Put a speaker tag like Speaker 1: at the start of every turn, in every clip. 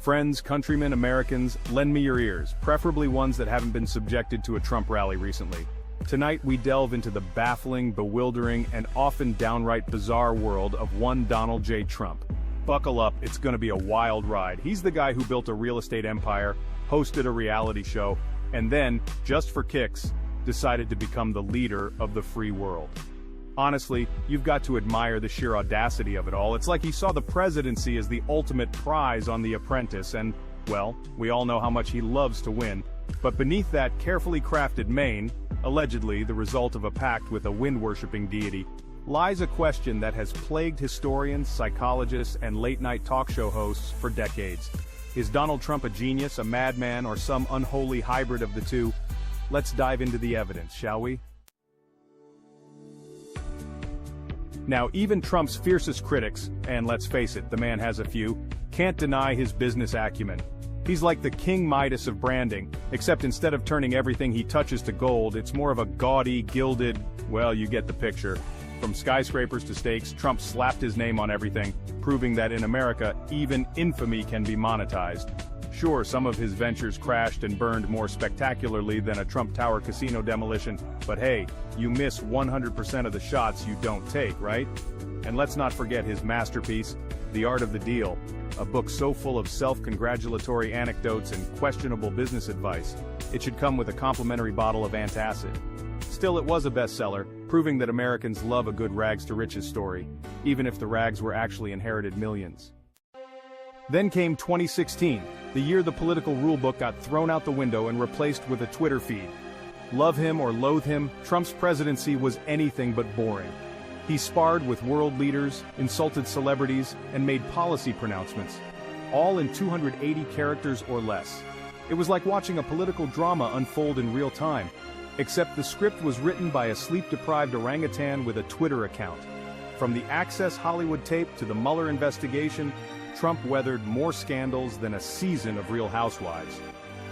Speaker 1: Friends, countrymen, Americans, lend me your ears, preferably ones that haven't been subjected to a Trump rally recently. Tonight we delve into the baffling, bewildering, and often downright bizarre world of one Donald J. Trump. Buckle up, it's gonna be a wild ride. He's the guy who built a real estate empire, hosted a reality show, and then, just for kicks, decided to become the leader of the free world. Honestly, you've got to admire the sheer audacity of it all. It's like he saw the presidency as the ultimate prize on The Apprentice and, well, we all know how much he loves to win. But beneath that carefully crafted mane, allegedly the result of a pact with a wind-worshipping deity, lies a question that has plagued historians, psychologists, and late-night talk show hosts for decades. Is Donald Trump a genius, a madman, or some unholy hybrid of the two? Let's dive into the evidence, shall we? Now, even Trump's fiercest critics, and let's face it, the man has a few, can't deny his business acumen. He's like the King Midas of branding, except instead of turning everything he touches to gold, it's more of a gaudy, gilded, well, you get the picture. From skyscrapers to steaks, Trump slapped his name on everything, proving that in America, even infamy can be monetized. Sure, some of his ventures crashed and burned more spectacularly than a Trump Tower casino demolition, but hey, you miss 100% of the shots you don't take, right? And let's not forget his masterpiece, The Art of the Deal, a book so full of self-congratulatory anecdotes and questionable business advice, it should come with a complimentary bottle of antacid. Still, it was a bestseller, proving that Americans love a good rags-to-riches story, even if the rags were actually inherited millions. Then came 2016, the year the political rulebook got thrown out the window and replaced with a Twitter feed. Love him or loathe him, Trump's presidency was anything but boring. He sparred with world leaders, insulted celebrities, and made policy pronouncements, all in 280 characters or less. It was like watching a political drama unfold in real time, except the script was written by a sleep-deprived orangutan with a Twitter account. From the Access Hollywood tape to the Mueller investigation, Trump weathered more scandals than a season of Real Housewives.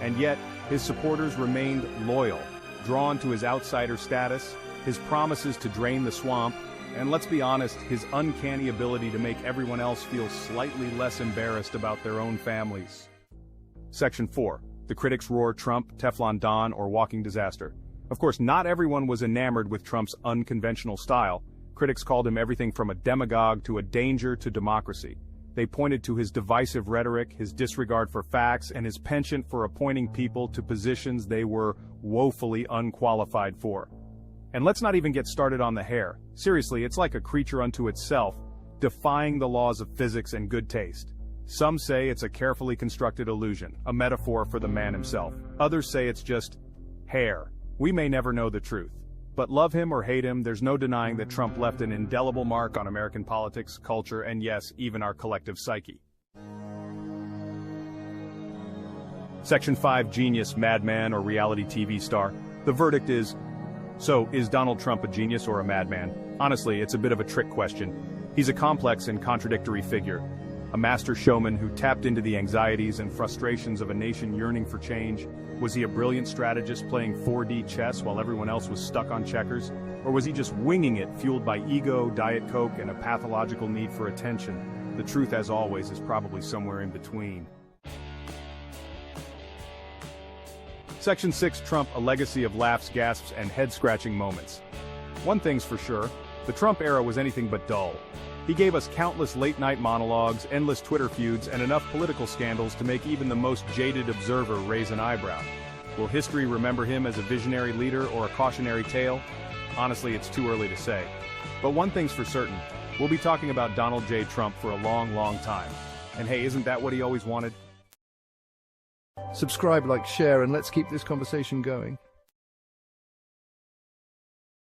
Speaker 1: And yet, his supporters remained loyal, drawn to his outsider status, his promises to drain the swamp, and let's be honest, his uncanny ability to make everyone else feel slightly less embarrassed about their own families. Section 4. The critics roar Trump, Teflon Don, or walking disaster. Of course, not everyone was enamored with Trump's unconventional style. Critics called him everything from a demagogue to a danger to democracy. They pointed to his divisive rhetoric, his disregard for facts, and his penchant for appointing people to positions they were woefully unqualified for. And let's not even get started on the hair. Seriously, it's like a creature unto itself, defying the laws of physics and good taste. Some say it's a carefully constructed illusion, a metaphor for the man himself. Others say it's just hair. We may never know the truth. But love him or hate him, there's no denying that Trump left an indelible mark on American politics, culture, and yes, even our collective psyche. Section 5. Genius, madman, or reality TV star. The verdict is, so, is Donald Trump a genius or a madman? Honestly, it's a bit of a trick question. He's a complex and contradictory figure. A master showman who tapped into the anxieties and frustrations of a nation yearning for change. Was he a brilliant strategist playing 4D chess while everyone else was stuck on checkers? Or was he just winging it, fueled by ego, Diet Coke, and a pathological need for attention? The truth, as always, is probably somewhere in between. Section 6. Trump, a legacy of laughs, gasps, and head-scratching moments. One thing's for sure, the Trump era was anything but dull. He gave us countless late-night monologues, endless Twitter feuds, and enough political scandals to make even the most jaded observer raise an eyebrow. Will history remember him as a visionary leader or a cautionary tale? Honestly, it's too early to say. But one thing's for certain, we'll be talking about Donald J. Trump for a long, long time. And hey, isn't that what he always wanted?
Speaker 2: Subscribe, like, share, and let's keep this conversation going.